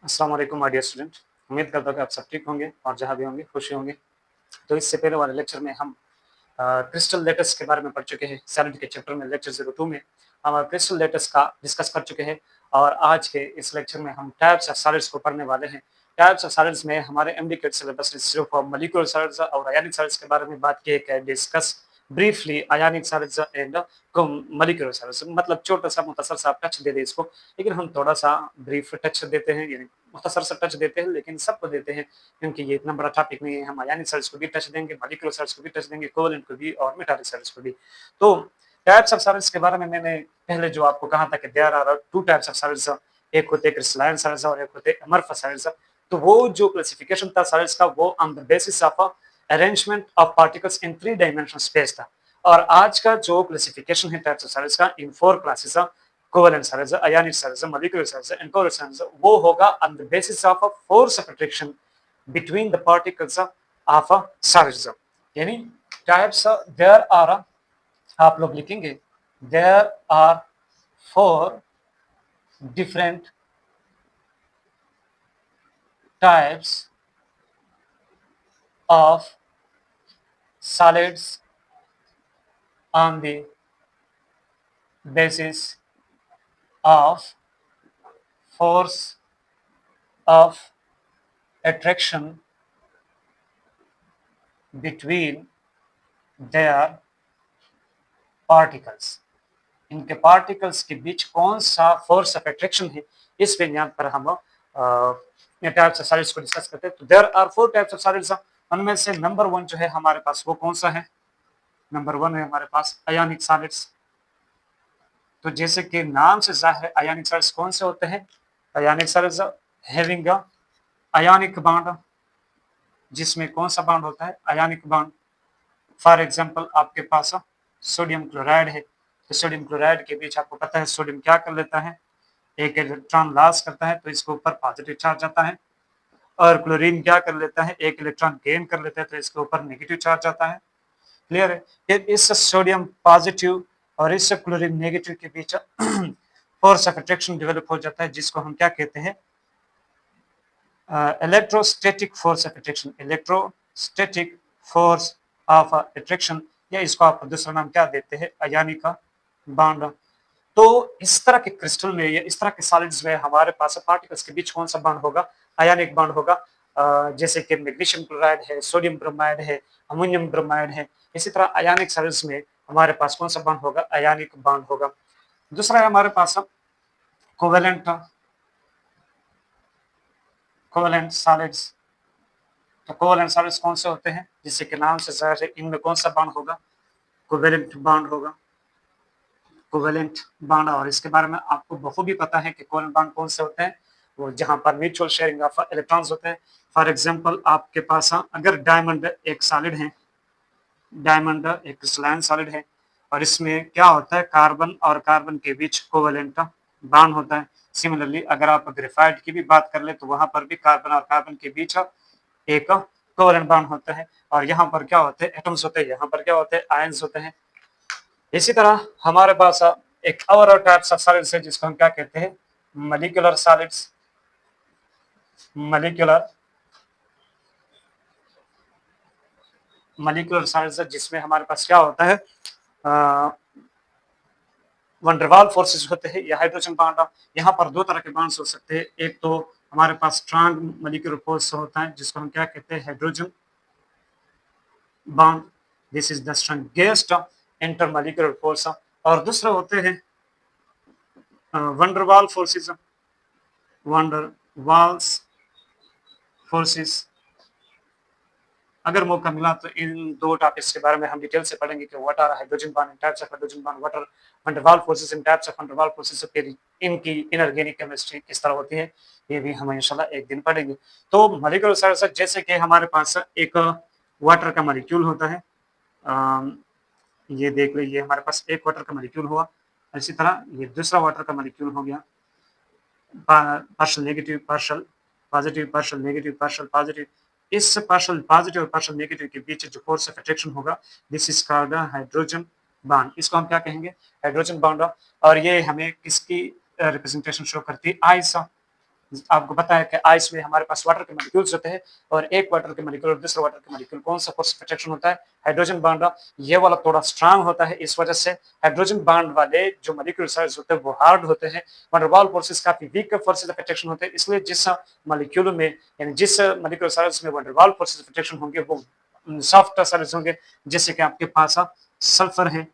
अस्सलाम वालेकुम my dear student. उम्मीद करता हूँ कि आप सब ठीक होंगे और जहाँ भी होंगे खुश होंगे। तो इससे पहले वाले लेक्चर में हम क्रिस्टल लेटर्स के बारे में पढ़ चुके हैं। सैलड के चैप्टर में लेक्चर 02 में हम क्रिस्टल लेटर्स का डिस्कस कर चुके हैं और आज के इस लेक्चर में हम टाइप्स ऑफ सॉलिड्स को पढ़ने वाले हैं। टाइप्स ऑफ सॉलिड्स में हमारे एमडीके सिलेबस ने सिर्फ मॉलिक्यूलर सॉलिड्स और आयनिक सॉलिड्स के बारे में बात की है, discuss briefly ionic solids and molecular solids, मतलब छोटा सा मुख्तसर सा टच दे दे इसको, लेकिन हम थोड़ा सा ब्रीफ टच देते हैं, यानी मुख्तसर सा टच देते हैं, लेकिन सबको देते हैं क्योंकि ये इतना बड़ा टॉपिक नहीं है। हम आयनिक सॉलिड्स को भी टच देंगे, मॉलिक्यूलर सॉलिड्स को भी टच देंगे, कोवलेंट को भी और मेटालिक सॉलिड्स को भी। तो टाइप्स ऑफ सॉलिड्स के बारे में मैंने पहले जो आपको कहा था कि there are two types of solids, एक होते क्रिस्टलाइन सॉलिड्स और एक होते अमरफस सॉलिड्स। तो वो जो क्लासिफिकेशन था सॉलिड्स का, वो on the basis of arrangement of particles in 3 dimensional space था। और आज का जो क्लासिफिकेशन है टाइप्स ऑफ सॉलिड्स का इन 4 classes, covalent solids, ionic solids, molecular solids and covalent solids, वो होगा on the basis of force of attraction between the particles of a solids। यानी टाइप्स देयर आर, आप लोग लिखेंगे there are 4 different types of solids on the basis of force of attraction between their particles। इनके particles के बीच कौन सा force of attraction है, इस बिनियाद पर हम टाइप्स ऑफ सॉलिड्स को डिस्कस करते हैं। तो there are 4 types of solids. उनमें से नंबर 1 जो है हमारे पास, वो कौन सा है? नंबर 1 है हमारे पास आयनिक सॉलिड्स। तो जैसे कि नाम से जाहिर है, आयनिक सॉलिड्स कौन से होते हैं? आयनिक सॉलिड्स हैविंग आयनिक बॉन्ड, जिसमें कौन सा बॉन्ड होता है? Ionic bond. फॉर एग्जांपल आपके पास सोडियम क्लोराइड है, तो सोडियम क्लोराइड के बीच आपको पता है सोडियम क्या कर लेता है? एक इलेक्ट्रॉन लॉस करता है, तो इसके ऊपर पॉजिटिव चार्ज आता है। और क्लोरीन क्या कर लेता है? एक इलेक्ट्रॉन गेन कर लेता है, तो इसके ऊपर नेगेटिव चार्ज आता है। क्लियर है? फिर इस सोडियम पॉजिटिव और इस क्लोरीन नेगेटिव के बीच फोर्स ऑफ अट्रैक्शन डेवलप हो जाता है, जिसको हम क्या कहते हैं? Electrostatic force of attraction. Electrostatic force of attraction, या इसको आप दूसरा नाम क्या देते हैं? Ionic bond. तो इस तरह के क्रिस्टल में या इस तरह के सॉलिड्स में हमारे पास पार्टिकल्स के बीच कौन सा बॉन्ड होगा? आयनिक बॉन्ड होगा। जैसे कि मैग्नीशियम क्लोराइड है, सोडियम ब्रोमाइड है, अमोनियम ब्रोमाइड है। इसी तरह आयनिक सॉलिड्स में हमारे पास कौन सा बॉन्ड होगा? आयनिक बॉन्ड होगा। दूसरा है हमारे पास कोवेलेंट सॉलिड्स। तो कोवेलेंट सॉलिड्स कौन से होते हैं? जिससे कि नाम से जाहिर है, इनमें कौन सा बॉन्ड होगा? कोवेलेंट बॉन्ड होगा। कोवेलेंट बॉन्ड, और इसके बारे में आपको बखूबी पता है कि कोवेलेंट बॉन्ड कौन से होते हैं? वो जहां पर म्यूचुअल शेयरिंग ऑफ इलेक्ट्रॉन्स होते हैं। फॉर एग्जांपल आपके पास अगर डायमंड एक सॉलिड है, डायमंड एक क्रिस्टलाइन सॉलिड है, और इसमें क्या होता है? कार्बन और कार्बन के बीच कोवेलेंट बॉन्ड होता है। सिमिलरली अगर आप ग्रेफाइट की भी बात कर ले, तो वहां पर भी कार्बन और कार्बन के बीच एक कोवेलेंट बॉन्ड होता है। और यहाँ पर क्या होते हैं? एटम्स होते हैं। यहाँ पर क्या होते हैं? आयंस होते हैं। इसी तरह हमारे पास एक और टाइप्स ऑफ सॉलिड्स है, जिसको हम क्या कहते हैं? Molecular solids. मॉलिक्यूलर सॉलिड्स, जिसमें हमारे पास क्या होता है? वंडरवाल फोर्सेस होते हैं या हाइड्रोजन बॉन्ड। यहाँ पर 2 तरह के बॉन्ड्स हो सकते हैं। एक तो हमारे पास स्ट्रांग मॉलिक्यूलर फोर्स होता है, जिसको हम क्या कहते हैं? Hydrogen bond. This is the strongest intermolecular force. और दूसरे होते हैं वंडरवाल फोर्सेस। वंडरवाल्स फोर्सेस, अगर मौका मिला तो इन 2 टॉपिक्स के बारे में हम डिटेल से पढ़ेंगे कि what are hydrogen bond and types of hydrogen bond, what are van der Waals forces and types of van der Waals forces, फिर इनकी इनऑर्गेनिक केमिस्ट्री किस तरह होती है, ये भी हम इंशाल्लाह एक दिन पढ़ेंगे। तो मॉलिक्यूलर सॉलिड्स, जैसे कि हमारे पास एक वाटर का मॉलिक्यूल होता है, ये देख लीजिए, हमारे पास एक वाटर का मॉलिक्यूल हुआ। इसी तरह ये दूसरा वाटर का मॉलिक्यूल हो गया, partial negative, partial positive, partial negative, partial positive. इस पार्शियल पॉजिटिव और पार्शियल नेगेटिव के बीच जो फोर्स ऑफ अट्रैक्शन होगा, this is called hydrogen bond. इसको हम क्या कहेंगे? Hydrogen bond. और ये हमें किसकी रिप्रेजेंटेशन शो करती है? आइस। आपको पता है कि आइस में हमारे पास वाटर के मॉलिक्यूल्स होते हैं और एक वाटर के मॉलिक्यूल और दूसरे वाटर के मॉलिक्यूल कौन सा फोर्स ऑफ अट्रैक्शन होता है? Hydrogen bond. ये वाला थोड़ा स्ट्रांग होता है, इस वजह से हाइड्रोजन बॉन्ड वाले जो मॉलिक्यूल साइड्स होते हैं वो हार्ड होते हैं। वैन डर वाल्स फोर्सेस काफी वीक फोर्सेस ऑफ अट्रैक्शन होते हैं, इसलिए जिस मॉलिक्यूल में यानी जिस मॉलिक्यूल साइड्स में van der Waals forces of attraction होंगे वो सॉफ्ट साइड्स होंगे, जैसे कि आपके पास सल्फर है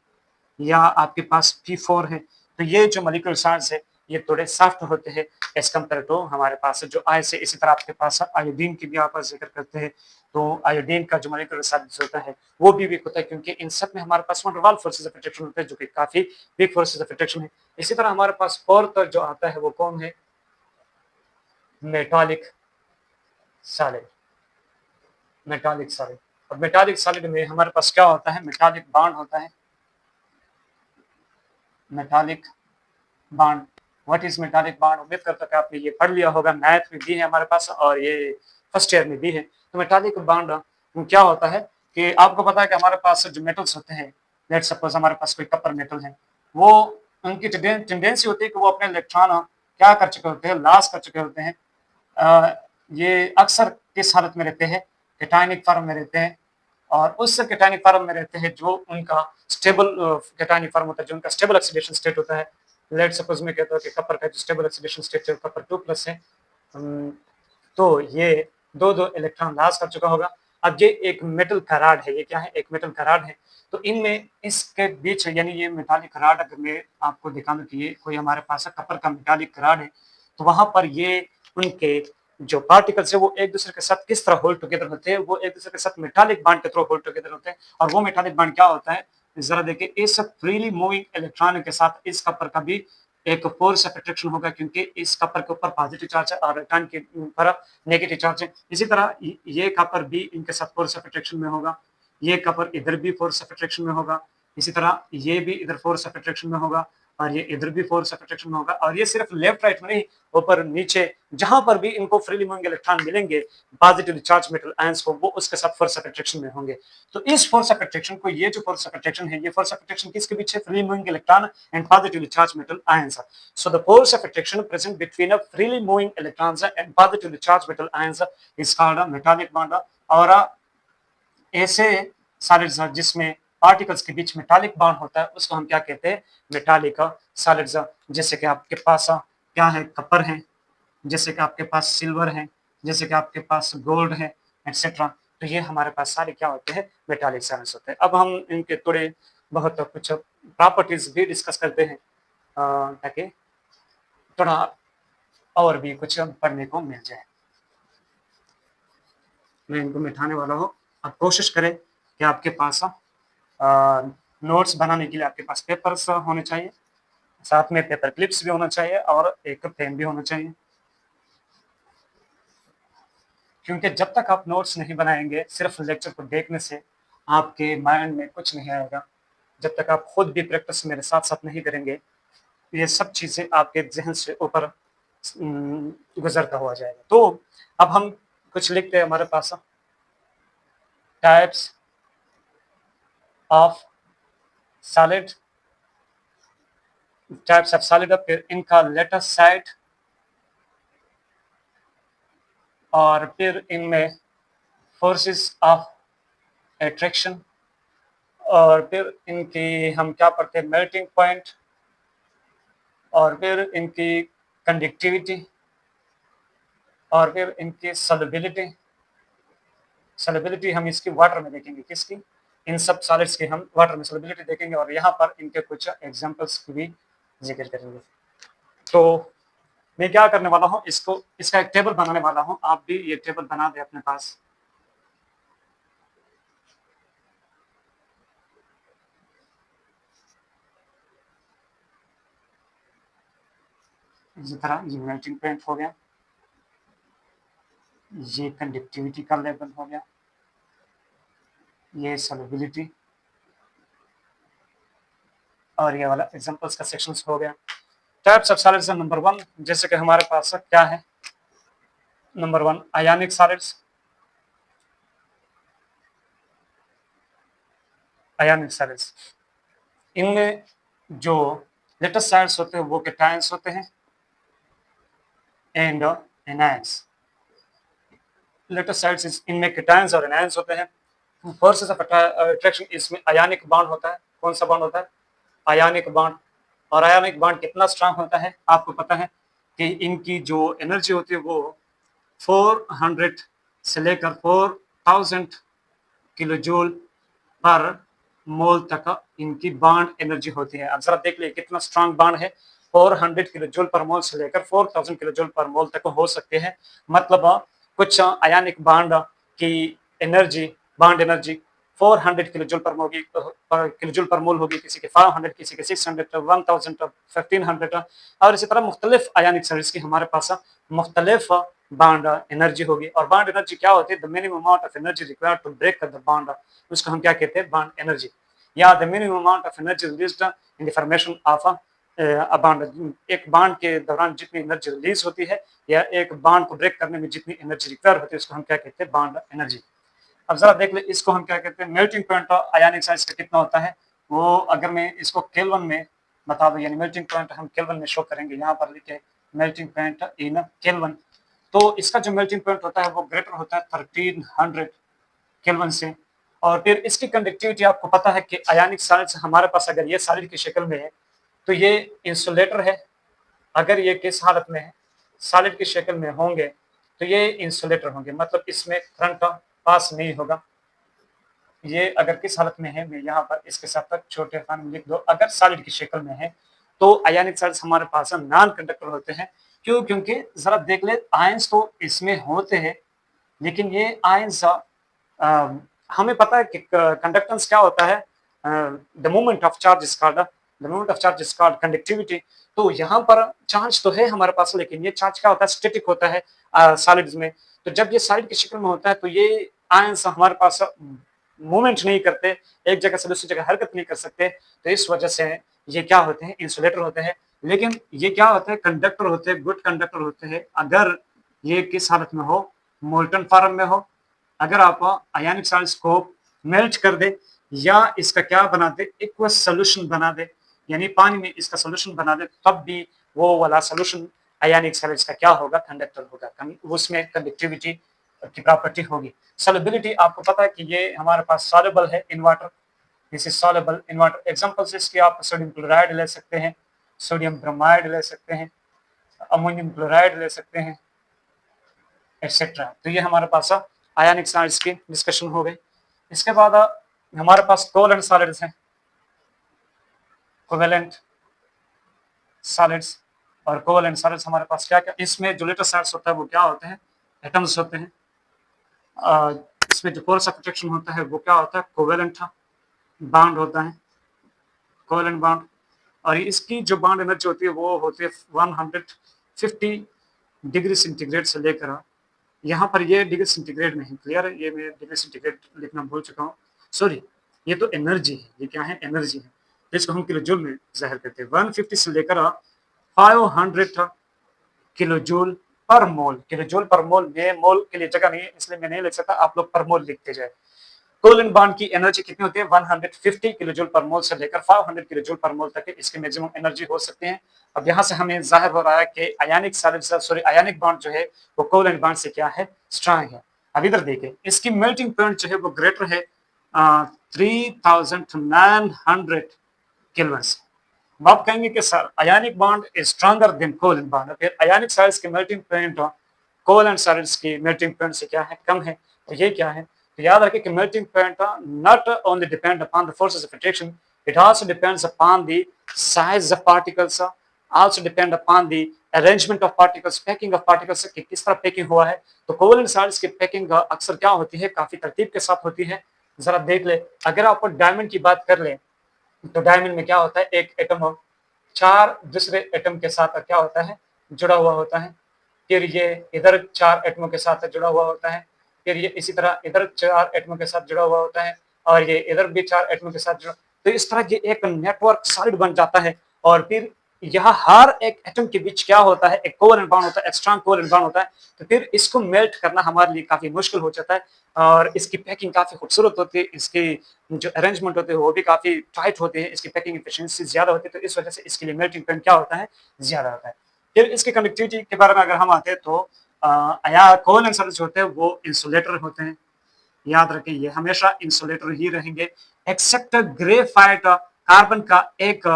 या आपके पास P4 है। तो ये जो मॉलिक्यूल चार्ज है ये थोड़े सॉफ्ट होते हैं एज कम्पेयर टू हमारे पास जो आइस है। इसी तरह आपके पास आयोडीन की भी आप जिक्र करते हैं, तो आयोडीन का जो मॉलिक्यूलर चार्ज होता है वो भी वीक होता है, क्योंकि इन सब में हमारे पास van der Waals forces of attraction होते हैं जो कि काफी वीक फोर्सेस ऑफ अट्रैक्शन है। इसी तरह हमारे पास फोर्थ जो आता है वो कौन है? Metallic solid. Metallic solid. अब मेटालिक सॉलिड में हमारे पास क्या होता है? मेटालिक बॉन्ड होता है। Metallic bond. What is metallic bond? उम्मीद करता हूं कि आपने ये पढ़ लिया होगा, मैथ में भी है हमारे पास और ये फर्स्ट ईयर में भी है। तो मेटालिक बॉन्ड क्या होता है कि आपको पता है कि हमारे पास जो मेटल्स होते हैं, लेट्स सपोज हमारे पास कोई कपर मेटल है, वो उनकी टेंडेंसी होती है कि वो अपने इलेक्ट्रॉन क्या कर चुके होते हैं? लॉस कर चुके होते हैं। ये अक्सर किस हालत में रहते हैं? केटायनिक फॉर्म में रहते हैं, और उस केटायनिक फॉर्म में रहते हैं जो उनका स्टेबल केटायनिक फॉर्म होता है, जो उनका स्टेबल ऑक्सीडेशन स्टेट होता है। लेट्स सपोज मैं कहता हूँ कि कपर का जो स्टेबल ऑक्सीडेशन स्टेट है कपर 2+ है। तो ये दो दो इलेक्ट्रॉन लॉस कर चुका होगा। अब ये एक मेटल का रॉड है, ये क्या है? एक मेटल का रॉड है। तो इनमें इसके बीच यानी ये मेटालिक रॉड अगर मैं आपको दिखा दूं कि ये कोई हमारे पास कपर का मेटालिक रॉड है, तो वहां पर ये उनके जो पार्टिकल्स है वो एक दूसरे के साथ किस तरह होल्ड टुगेदर होते हैं? वो एक दूसरे के साथ मेटालिक बॉन्ड के थ्रू होल्ड टुगेदर होते हैं। और वो मेटालिक बॉन्ड क्या होता है? जरा देखिए, इस फ्रीली मूविंग इलेक्ट्रॉन के साथ इस कपर का भी एक फोर्स ऑफ अट्रैक्शन होगा, क्योंकि इस कपर के ऊपर पॉजिटिव चार्ज है और इलेक्ट्रॉन के ऊपर नेगेटिव चार्ज है। इसी तरह ये कपर भी इनके साथ फोर्स ऑफ अट्रैक्शन में होगा, ये कपर इधर भी फोर्स ऑफ अट्रैक्शन में होगा, इसी तरह ये भी इधर फोर्स ऑफ अट्रैक्शन में होगा और ये इधर भी फोर्स ऑफ अट्रैक्शन में होगा। और ये सिर्फ लेफ्ट राइट में नहीं, ऊपर नीचे जहां पर भी इनको फ्रीली मूविंग इलेक्ट्रॉन मिलेंगे पॉजिटिवली चार्ज मेटल आयंस को, वो उसके साथ फोर्स ऑफ अट्रैक्शन में होंगे। तो इस फोर्स ऑफ अट्रैक्शन को, ये जो फोर्स ऑफ अट्रैक्शन है, ये फोर्स ऑफ अट्रैक्शन किसके बीच है? Freely moving electron and positively charge metal ions. So the force of attraction present between a freely moving electrons and positively charged metal ions is called a metallic bond। और ऐसे solids जिसमें particles के बीच metallic bond होता है उसको हम क्या कहते हैं? Metallic solids. जैसे कि आपके पास क्या है? कपर है, जैसे कि आपके पास सिल्वर है, जैसे कि आपके पास गोल्ड है, एटसेट्रा। तो ये हमारे पास सारे क्या होते हैं? मेटालिक सॉलिड्स होते हैं। अब हम इनके थोड़े बहुत कुछ प्रॉपर्टीज भी डिस्कस करते हैं ताकि थोड़ा और भी कुछ पढ़ने को मिल जाए। मैं इनको मिटाने वाला हूँ। आप कोशिश करें कि आपके पास नोट्स बनाने के लिए आपके पास पेपर्स होने चाहिए, साथ में पेपर क्लिप्स भी होना चाहिए और एक पेन भी होना चाहिए, क्योंकि जब तक आप नोट्स नहीं बनाएंगे सिर्फ लेक्चर को देखने से आपके माइंड में कुछ नहीं आएगा। जब तक आप खुद भी प्रैक्टिस मेरे साथ साथ नहीं करेंगे, ये सब चीज़ें आपके जहन से ऊपर गुजरता हुआ जाएगा। तो अब हम कुछ लिखते हैं हमारे पास types of solid, types of solid, फिर इनका लेटेस्ट साइड और फिर इनमें फोर्सेस ऑफ अट्रैक्शन, और फिर इनकी हम क्या पढ़ते हैं? मेल्टिंग पॉइंट, और फिर इनकी कंडक्टिविटी, और फिर इनकी सॉल्युबिलिटी। सॉल्युबिलिटी हम इसकी वाटर में देखेंगे, किसकी? इन सब सॉलिड्स की हम वाटर में सॉल्युबिलिटी देखेंगे और यहाँ पर इनके कुछ एग्जांपल्स की भी जिक्र करेंगे। तो मैं क्या करने वाला हूँ, इसका एक टेबल बनाने वाला हूँ। आप भी ये टेबल बना दें अपने पास। इसी तरह ये मेल्टिंग पॉइंट हो गया, ये कंडक्टिविटी का लेवल हो गया, ये सॉल्युबिलिटी, और ये वाला एग्जांपल्स का सेक्शन हो गया। टाइप्स ऑफ सॉलिड्स नंबर 1, जैसे कि हमारे पास क्या है? नंबर 1 आयनिक सॉलिड्स। आयनिक सॉलिड्स, इनमें जो लेटेस्ट सॉलिड्स होते हैं वो कैटायंस होते हैं, एंड एनायंस। लेटेस्ट साइड्स इनमें केटायंस और एनायंस होते हैं। फोर्सेस ऑफ अट्रैक्शन इसमें आयनिक बॉन्ड होता है। कौन सा बॉन्ड होता है? Ionic bond. और आयनिक बॉन्ड कितना स्ट्रांग होता है आपको पता है कि इनकी जो एनर्जी होती है वो 400 से लेकर 4000 किलो जूल पर मोल तक इनकी बॉन्ड एनर्जी होती है। अब जरा देख लिए कितना स्ट्रांग बॉन्ड है। 400 किलो जूल पर मोल से लेकर 4000 किलो जूल पर मोल तक हो सकते हैं। मतलब कुछ आयनिक बॉन्ड की energy, bond energy 400 kilo joule पर मोल होगी, किसी के 500, किसी के 600, 1000, 1500 और इसी तरह मुख्तलिफ आयनिक सॉलिड्स की हमारे पास मुख्तलिफ बॉन्ड एनर्जी होगी। और बॉन्ड एनर्जी क्या होती है? The minimum amount of energy required to break the bond, उसको हम क्या कहते हैं? बॉन्ड एनर्जी, या the minimum amount of energy released in the formation of a bond. एक बॉन्ड के दौरान जितनी एनर्जी रिलीज होती है या एक बॉन्ड को ब्रेक करने में जितनी एनर्जी रिक्वायर होती है उसको हम क्या कहते हैं? Bond energy. अब जरा देख ले इसको हम क्या कहते हैं? मेल्टिंग पॉइंट आयनिक साइज का कितना होता है वो अगर मैं इसको केल्विन में बता दूं, यानी मेल्टिंग पॉइंट हम केल्विन में शो करेंगे, यहाँ पर लिखे मेल्टिंग पॉइंट इन केल्विन। तो इसका जो मेल्टिंग पॉइंट होता है वो ग्रेटर होता है 1300 केल्विन से। और फिर इसकी कंडक्टिविटी आपको पता है कि आयनिक सॉलिड्स हमारे पास अगर ये सॉलिड की शक्ल में है तो ये इंसुलेटर है। अगर ये किस हालत में है? सॉलिड की शक्ल में होंगे तो ये इंसुलेटर होंगे, मतलब इसमें करंट पास नहीं होगा। ये अगर किस हालत में है, मैं यहाँ पर इसके साथ तक छोटे फॉर्म में लिख दो। अगर सॉलिड की शक्ल में है तो आयनिक सॉलिड्स हमारे पास नॉन कंडक्टर होते हैं। क्यों? क्योंकि जरा देख ले आयंस तो इसमें होते हैं लेकिन ये आयंस हमें पता है कि कंडक्टेंस क्या होता है। The moment of charge is called conductivity. तो यहाँ पर चार्ज तो है हमारे पास लेकिन ये चार्ज क्या होता है? स्टैटिक होता है सॉलिड्स में। तो जब ये सॉलिड की शक्ल में होता है तो ये आयंस हमारे पास मूवमेंट नहीं करते, एक जगह से दूसरी जगह हरकत नहीं कर सकते। तो इस वजह से ये क्या होते हैं? इंसुलेटर होते हैं। लेकिन ये क्या होते हैं? कंडक्टर होते हैं, गुड कंडक्टर होते हैं अगर ये किस हालत में हो? मोल्टन फॉर्म में हो। अगर आप आयनिक सॉलिड्स को मेल्ट कर दे या इसका क्या बना दे? एक्वस सोल्यूशन बना दे, यानी पानी में इसका सोल्यूशन बना दे, तब भी वो वाला सोल्यूशन आयनिक सॉलिड्स का क्या होगा? कंडक्टर होगा, उसमें कंडक्टिविटी की प्रॉपर्टी होगी। सॉल्युबिलिटी आपको पता है कि ये हमारे पास सॉल्युबल है in water, this is soluble in water. Examples इसके आप सोडियम क्लोराइड ले सकते हैं, सोडियम ब्रोमाइड ले सकते हैं, अमोनियम क्लोराइड ले सकते हैं, एटसेट्रा। तो ये हमारे पास आयनिक सॉलिड्स की डिस्कशन हो गई। इसके बाद हमारे पास कोवेलेंट सॉलिड्स हैं, कोवेलेंट सॉलिड्स। और कोवेलेंट सॉलिड्स हमारे पास क्या क्या? इसमें जो लेटेस्ट सॉलिड्स होता है वो क्या होते हैं? एटम्स होते हैं। इसमें जो फोर्स ऑफ अट्रैक्शन होता है वो क्या होता है? कोवेलेंट बॉन्ड होता है, कोवेलेंट बॉन्ड। और इसकी जो बॉन्ड एनर्जी होती है वो होती है 150 डिग्री सेंटीग्रेड से लेकर, यहाँ पर ये डिग्री सेंटीग्रेड में है, क्लियर है? ये मैं डिग्री सेंटीग्रेड लिखना भूल चुका हूँ, सॉरी। ये तो एनर्जी है, ये क्या है? एनर्जी है। तो इसको हम किलो जूल में जाहिर करते हैं। 150 से लेकर 500 किलो जूल पर मोल। किलो जूल पर मोल, ये मोल के लिए जगह नहीं है इसलिए मैं नहीं लिख सकता, आप लोग पर मोल लिखते जाए। कोवेलेंट बॉन्ड की एनर्जी कितनी होती है? 150 किलो जूल पर मोल से लेकर 500 किलो जूल पर मोल तक इसकी मैक्सिमम एनर्जी हो सकते हैं। अब यहाँ से हमें जाहिर हो रहा है कि आयनिक आयनिक बॉन्ड जो है वो कोवेलेंट बॉन्ड से क्या है? स्ट्रांग है। अब इधर देखिए इसकी मेल्टिंग पॉइंट जो है वो ग्रेटर है 3900 केल्विन से। आप कहेंगे कि sir ionic bond is stronger than covalent bond, फिर आयनिक सॉलिड्स की मेल्टिंग पॉइंट कोवेलेंट सॉलिड्स की मेल्टिंग पॉइंट से क्या है? कम है। तो ये क्या है? तो याद रखें कि melting point not only depend upon the forces of attraction, it also depends upon the size of particles, also depend upon the arrangement of particles, packing of particles कि किस तरह पैकिंग हुआ है। तो कोवेलेंट सॉलिड्स की packing अक्सर क्या होती है? काफी तरतीब के साथ होती है। जरा देख ले, अगर आप डायमंड की बात कर ले तो डायमंड में क्या होता है? एक एटम हो, 4 दूसरे एटम के साथ क्या होता है? जुड़ा हुआ होता है। फिर ये इधर 4 एटमों के साथ जुड़ा हुआ होता है, फिर ये इसी तरह इधर 4 एटमों के साथ जुड़ा हुआ होता है और ये इधर भी 4 एटमों के साथ जुड़ा। तो इस तरह ये एक नेटवर्क सॉलिड बन जाता है। और फिर यहाँ हर एक एटम के बीच क्या होता है? एक कोवेलेंट बॉन्ड होता है, एक स्ट्रांग कोवेलेंट बॉन्ड होता है। तो फिर इसको मेल्ट करना हमारे लिए काफी मुश्किल हो जाता है और इसकी पैकिंग काफी खूबसूरत होती है, इसकी जो अरेंजमेंट होते हैं वो भी काफी टाइट होते हैं, इसकी पैकिंग एफिशिएंसी ज्यादा होती है। तो इस वजह से इसके लिए मेल्टिंग पॉइंट क्या होता है? ज्यादा होता है। फिर इसकी कंडक्टिविटी के बारे में अगर हम आते हैं तो या कोवेलेंट सॉलिड्स होते हैं वो इंसुलेटर होते हैं। याद रखें ये हमेशा इंसुलेटर ही रहेंगे, एक्सेप्ट ग्रेफाइट कार्बन का एक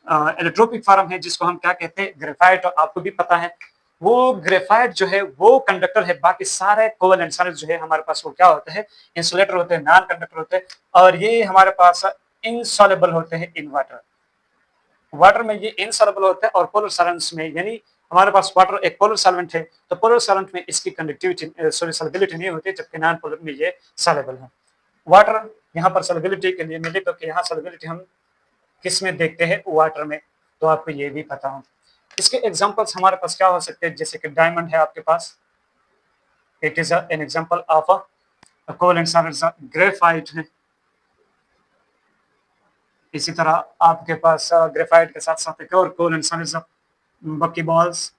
इलेक्ट्रोपिक फॉर्म है जिसको हम क्या कहते हैं, ग्रेफाइट। आपको भी पता है वो ग्रेफाइट जो है वो कंडक्टर है, बाकी सारे कोवेलेंट सॉलिड जो है हमारे पास वो क्या होते हैं, इंसुलेटर होते हैं, नॉन कंडक्टर होते हैं। और ये हमारे पास इनसॉल्युबल होते हैं इन वाटर। वाटर में ये इनसॉल्युबल होते हैं और पोलर सॉल्वेंट्स में, यानी हमारे पास वाटर एक पोलर सॉल्वेंट है तो पोलर सॉल्वेंट में इसकी कंडक्टिविटी सॉल्युबिलिटी नहीं होती, जबकि नॉन पोलर में ये सॉल्युबल है। वाटर यहाँ पर सॉल्युबिलिटी के लिए मिले क्योंकि यहाँ सॉल्युबिलिटी हम किस में देखते हैं, वाटर में, तो आपको ये भी पता हो। इसके एग्जांपल्स हमारे पास क्या हो सकते हैं, जैसे कि डायमंड है आपके पास, it is an example of a covalent solid. Graphite है, इसी तरह आपके पास ग्रेफाइट के साथ साथ एक और कोवेलेंट सॉलिड्स बकीबॉल्स,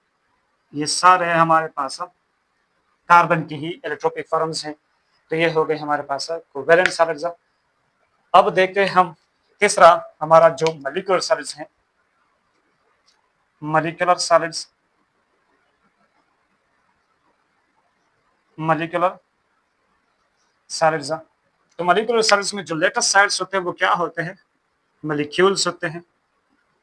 ये सारे हमारे पास कार्बन की ही इलेक्ट्रोपिक फॉर्म्स हैं। तो ये हो गए हमारे पास कोवेलेंट सॉलिड्स। अब देखते हैं हम तीसरा हमारा जो मॉलिक्यूलर सॉलिड्स हैं, मॉलिक्यूलर सॉलिड्स। मॉलिक्यूलर सॉलिड्स, तो मॉलिक्यूलर सॉलिड्स में जो लेटेस्ट साइड्स होते हैं वो क्या होते हैं, मॉलिक्यूल्स होते हैं।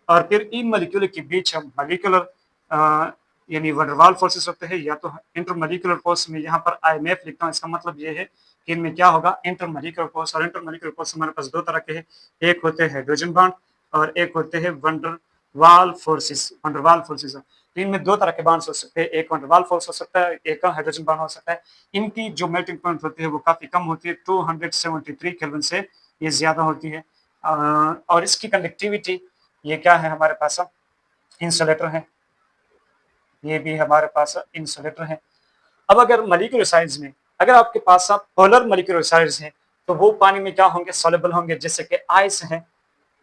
और फिर इन मॉलिक्यूल के बीच हम मॉलिक्यूलर यानी वंडरवाल फोर्सेस होते हैं, या तो इंटरमॉलिक्यूलर फोर्स में यहाँ पर आईएमएफ लिखता हूँ, इसका मतलब ये है कि इनमें क्या होगा, इंटरमॉलिक्यूलर फोर्स। और इंटरमॉलिक्यूलर फोर्स हमारे पास दो तरह के हैं, एक होते हैं हाइड्रोजन बॉन्ड और एक होते हैं वंडरवाल फोर्सेस। वंडरवाल फोर्सेस, तो इनमें दो तरह के बॉन्ड्स हो सकते हैं, एक वंडरवाल फोर्स हो सकता है, एक हाइड्रोजन बॉन्ड हो सकता है। इनकी जो मेल्टिंग पॉइंट होती है वो काफी कम होती है, 273 केल्विन से ये ज्यादा होती है। और इसकी कंडक्टिविटी, ये क्या है हमारे पास, इंसुलेटर है, ये भी हमारे पास इंसुलेटर है। अब अगर मॉलिक्यूलर साइड्स में अगर आपके पास पोलर मॉलिक्यूलर साइड्स हैं तो वो पानी में क्या होंगे, सॉल्युबल होंगे, जैसे कि आइस है,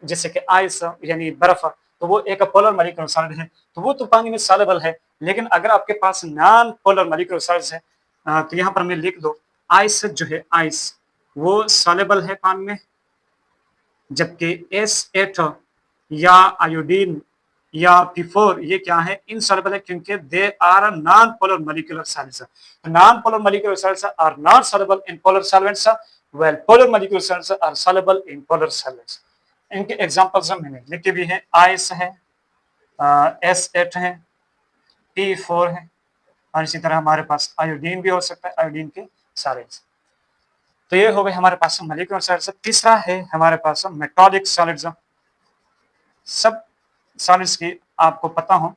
जैसे कि आइस यानी बर्फ, तो वो एक पोलर मॉलिक्यूलर सॉलिड है, तो वो तो पानी में सॉल्युबल है। लेकिन अगर आपके पास नॉन पोलर मॉलिक्यूलर सॉलिड्स है, तो यहाँ पर मैं लिख दो, आइस जो है, आइस वो सॉल्युबल है पानी में, जबकि S8 या आयोडीन या P4 ये क्या है, इनसॉल्युबल है, क्योंकि they are non polar molecular solids. Non polar molecular solids are not soluble in polar solvents, while polar molecular solids are soluble in polar solvents. इनके एग्जांपल्स मैंने लिखे भी हैं, आइस है, S8 है, P4 है, और इसी तरह हमारे पास आयोडीन भी हो सकता है, आयोडीन के सॉलिड्स। तो ये हो गए हमारे पास मॉलिक्यूलर सॉलिड्स। तीसरा है हमारे पास मेटालिक सॉलिड्स। सब सॉलिड्स की आपको पता हो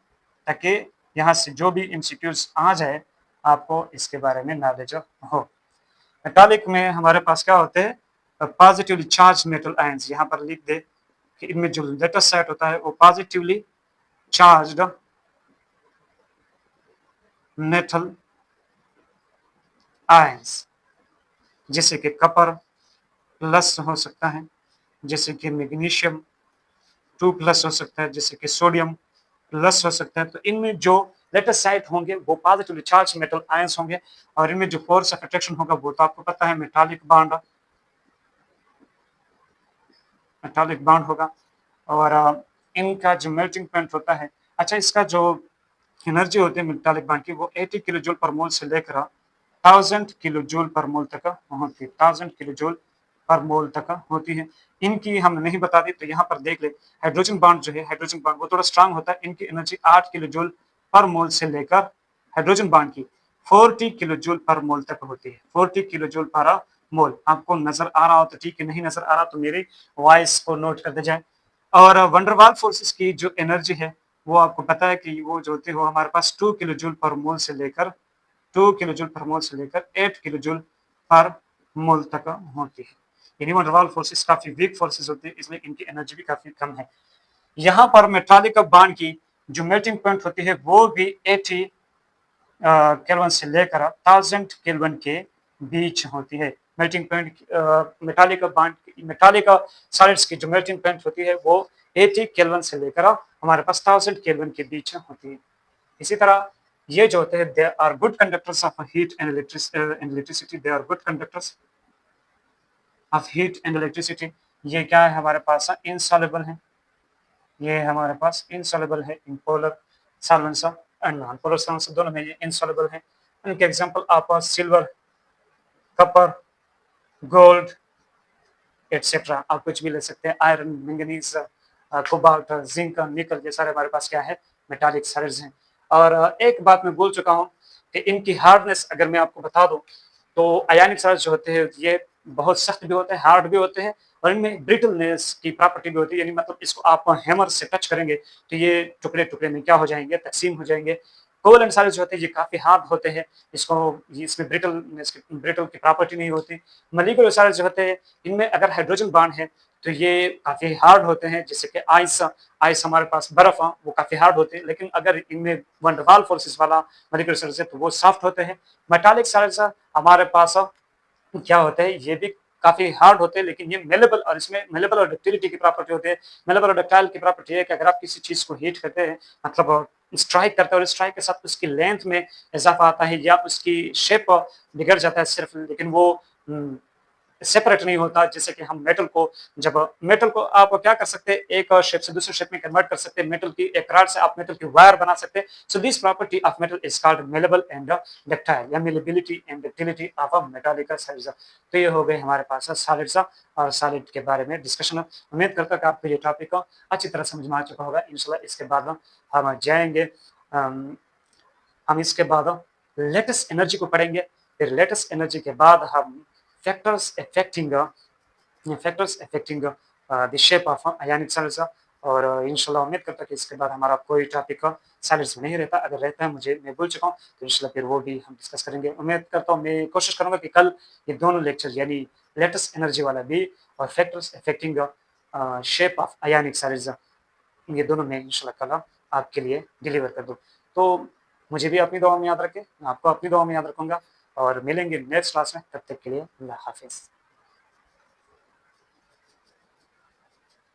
ताकि यहाँ से जो भी एमसीक्यूज आ जाए आपको इसके बारे में नॉलेज हो। मेटालिक में हमारे पास क्या होते हैं, पॉजिटिवली चार्ज मेटल आयंस। यहाँ पर लिख दे कि इनमें जो लेटेस्ट सेट होता है वो पॉजिटिवली चार्ज्ड मेटल आयंस, जैसे कि कपर प्लस हो सकता है, जैसे कि मैग्नीशियम 2+ हो सकता है, जैसे कि सोडियम प्लस हो सकता है। तो इनमें जो लेटेस्ट साइट होंगे वो पॉजिटिवली चार्ज मेटल आयंस होंगे, और इनमें जो फोर्स ऑफ अट्रैक्शन होगा वो तो आपको पता है, मेटालिक बॉन्ड होगा। और इनका जो मेल्टिंग पॉइंट होता है, अच्छा इसका जो एनर्जी होती है मेटालिक बॉन्ड की वो 80 किलो जूल पर मोल से लेकर 1000 किलो जूल पर मोल तक होती है, 1000 किलो जूल पर मोल तक होती है। इनकी हम नहीं बता दी तो यहाँ पर देख ले, हाइड्रोजन बॉन्ड जो है, हाइड्रोजन बॉन्ड वो थोड़ा स्ट्रांग होता है, इनकी एनर्जी 8 किलो जूल पर मोल से लेकर हाइड्रोजन बॉन्ड की 40 किलो जूल पर मोल तक होती है, 40 किलो जूल पर मोल। आपको नजर आ रहा हो तो ठीक है, नहीं नजर आ रहा तो मेरी वॉइस को नोट कर दे जाए। और वंडरवाल फोर्सेस की जो एनर्जी है वो आपको पता है कि वो जो होती है वो हमारे पास 2 किलो जूल पर मोल से लेकर 2 किलो जूल पर मोल से लेकर 8 किलो जूल पर मोल तक होती है। यानी वंडरवाल फोर्सेस काफी वीक फोर्सेस होती है, इसलिए इनकी एनर्जी भी काफी कम है। यहाँ पर मेटालिक बॉन्ड की जो मेल्टिंग पॉइंट होती है वो भी 80 केल्विन से लेकर 1000 केल्विन के बीच होती है। मेल्टिंग पॉइंट मेटालिक सॉलिड्स की जो मेल्टिंग पॉइंट होती है वो 80 केल्विन से लेकर हमारे पास 1000 केल्विन के बीच होती है। इसी तरह ये जो होते हैं, they are good conductors of heat and electricity, they are good conductors of heat and electricity. ये क्या है हमारे पास, इनसॉल्युबल है, ये हमारे पास इनसॉल्युबल है इन polar solvents and non polar solvents दोनों में ये इनसॉल्युबल हैं। इनके एग्जांपल आप सिल्वर, कॉपर, गोल्ड एटसेट्रा आप कुछ भी ले सकते हैं। आयरन, मैंगनीज, कोबाल्ट, जिंक, निकल ये सारे हमारे पास क्या है मेटालिक सॉलिड्स हैं। और एक बात मैं भूल चुका हूँ कि इनकी हार्डनेस अगर मैं आपको बता दूं तो आयनिक सॉलिड्स जो होते हैं ये बहुत सख्त भी होते हैं, हार्ड भी होते हैं और इनमें ब्रिटलनेस की प्रॉपर्टी भी होती है, यानी मतलब इसको आप हैमर से टच करेंगे तो ये टुकड़े-टुकड़े में क्या हो जाएँगे, तक़सीम हो जाएँगे। कोवेलेंट सॉलिड्स जो होते हैं ये काफ़ी हार्ड होते हैं, इसको इसमें ब्रिटल की प्रॉपर्टी नहीं होती। मॉलिक्यूलर सॉलिड्स जो होते हैं इनमें अगर हाइड्रोजन बॉन्ड है तो ये काफ़ी हार्ड होते हैं, जैसे कि आइस आइस हमारे पास बर्फ वो काफ़ी हार्ड होते हैं, लेकिन अगर इनमें वन डर वाल फोर्सेस वाला मॉलिक्यूलर सॉलिड्स है तो वो सॉफ्ट होते हैं। मेटालिक सॉलिड्स हमारे पास क्या होता है ये भी काफ़ी हार्ड होते हैं, लेकिन ये मेलेबल और इसमें मेलेबल और डक्टिलिटी की प्रॉपर्टी होती है। मेलेबल और डक्टाइल की प्रॉपर्टी है कि अगर आप किसी चीज़ को हीट करते हैं मतलब स्ट्राइक करते हैं और स्ट्राइक के साथ उसकी लेंथ में इज़ाफ़ा आता है या उसकी शेप बिगड़ जाता है सिर्फ़, लेकिन वो उम, सेपरेट नहीं होता। जैसे कि हम जब मेटल को आप क्या कर सकते हैं एक शेप से दूसरे शेप में कन्वर्ट कर सकते हैं, मेटल की एक रॉड से आप मेटल की वायर बना सकते हैं। So this property of metal is called malleable and ductile या malleability and ductility of a metallic solids. तो ये हो गए हमारे पास सॉलिड्स और सॉलिड के बारे में डिस्कशन। उम्मीद करता हूँ कि आपको ये टॉपिक अच्छी तरह समझ में आ चुका होगा। इंशाल्लाह इसके बाद हम जाएंगे अम, हम इसके बाद लेटेस्ट एनर्जी को पढ़ेंगे। फिर लेटेस्ट एनर्जी के बाद हम factors affecting the shape of ionic solids. और इंशाल्लाह उम्मीद करता हूँ कि इसके बाद हमारा कोई टॉपिक सॉलिड्स में नहीं रहता। अगर रहता है मैं भूल चुका हूँ तो इंशाल्लाह फिर वो भी हम डिस्कस करेंगे। उम्मीद करता हूँ मैं कोशिश करूँगा कि कल ये दोनों लेक्चर यानी लेटेस्ट एनर्जी वाला भी और factors affecting shape of ionic solids ये दोनों मैं इंशाल्लाह कल आपके लिए डिलीवर कर दूँ। तो मुझे भी अपनी दुआ में याद रखें, मैं आपको अपनी दुआ में याद रखूँगा और मिलेंगे नेक्स्ट क्लास में। तब तक के लिए अल्लाह हाफ़िज़।